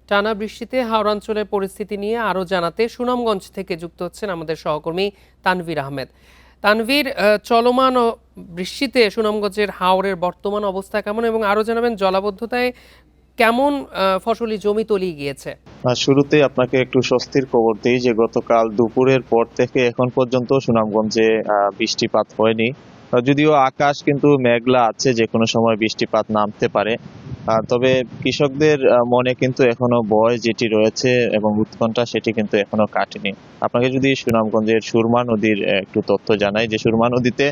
টানা বৃষ্টিতে হাওড়াঞ্চলের পরিস্থিতি নিয়ে আরও জানাতে সুনামগঞ্জ থেকে যুক্ত হচ্ছেন আমাদের সহকর্মী তানভীর আহমেদ। তানভীর, চলমান বৃষ্টিতে সুনামগঞ্জের হাওরের বর্তমান অবস্থা কেমন, এবং আরও জানাবেন জলাবদ্ধতায় কেমন ফসলি জমি তলিয়ে গিয়েছে? শুরুতেই আপনাকে একটু স্বস্তির খবর দিই যে গতকাল দুপুরের পর থেকে এখন পর্যন্ত সুনামগঞ্জে বৃষ্টিপাত হয়নি। যদিও আকাশ কিন্তু মেঘলা আছে, যে কোনো সময় বৃষ্টিপাত নামতে পারে। তবে কৃষকদের মনে কিন্তু এখনো ভয় যেটি রয়েছে এবং উৎকণ্ঠা, সেটি কিন্তু এখনো কাটেনি। আপনাকে যদি সুনামগঞ্জের সুরমা নদীর একটু তথ্য জানাই, যে সুরমা নদীতে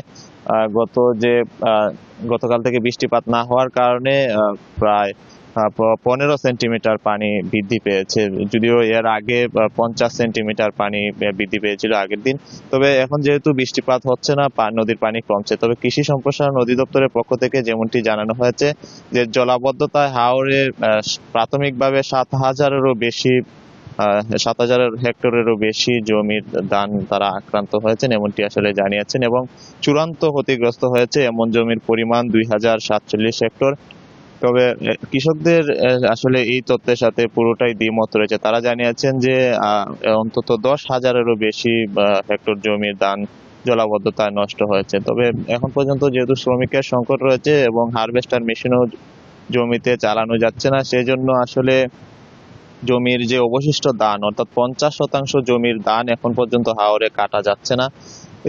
আহ, গত যে আহ, গতকাল থেকে বৃষ্টিপাত না হওয়ার কারণে প্রায় 15 সেন্টিমিটার পানি বৃদ্ধি পেয়েছে। যদিও এর আগে 50 সেন্টিমিটার পানি বৃদ্ধি পেয়েছিল আগের দিন। তবে এখন যেহেতু বৃষ্টিপাত হচ্ছে না, নদীর পানি কমছে। তবে কৃষি সম্প্রসারণ অধিদপ্তরের পক্ষ থেকে যেমনটি জানানো হয়েছে যে জলাবদ্ধতায় হাওরে প্রাথমিকভাবে 7,000 হেক্টরেরও বেশি জমির ধান তারা আক্রান্ত হয়েছেন, এমনটি আসলে জানিয়েছেন। এবং চূড়ান্ত ক্ষতিগ্রস্ত হয়েছে এমন জমির পরিমাণ 2,047 হেক্টর। তবে কৃষকদের আসলে এই তথ্যের সাথে পুরোটাই দ্বিমত রয়েছে। তারা জানিয়েছেন যে অন্তত 10,000-এরও বেশি হেক্টর জমির ধান জলাবদ্ধতায় নষ্ট হয়েছে। তবে এখন পর্যন্ত যেহেতু শ্রমিকের সংকট রয়েছে এবং হারভেস্টার মেশিনও জমিতে চালানো যাচ্ছে না, সেজন্য আসলে জমির যে অবশিষ্ট ধান, অর্থাৎ 50% জমির ধান এখন পর্যন্ত হাওরে কাটা যাচ্ছে না।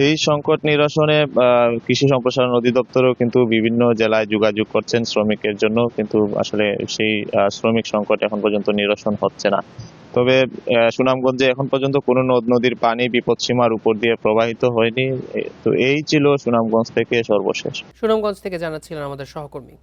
এই সংকট নিরসনে কৃষি সম্প্রসারণ অধিদপ্তরও কিন্তু বিভিন্ন জেলায় যোগাযোগ করছেন শ্রমিকের জন্য, কিন্তু আসলে সেই শ্রমিক সংকট এখন পর্যন্ত নিরসন হচ্ছে না। তবে সুনামগঞ্জে এখন পর্যন্ত কোনো নদ নদীর পানি বিপদসীমার উপর দিয়ে প্রবাহিত হয়নি। তো এই ছিল সুনামগঞ্জ থেকে সর্বশেষ। সুনামগঞ্জ থেকে জানাচ্ছিলেন আমাদের সহকর্মী।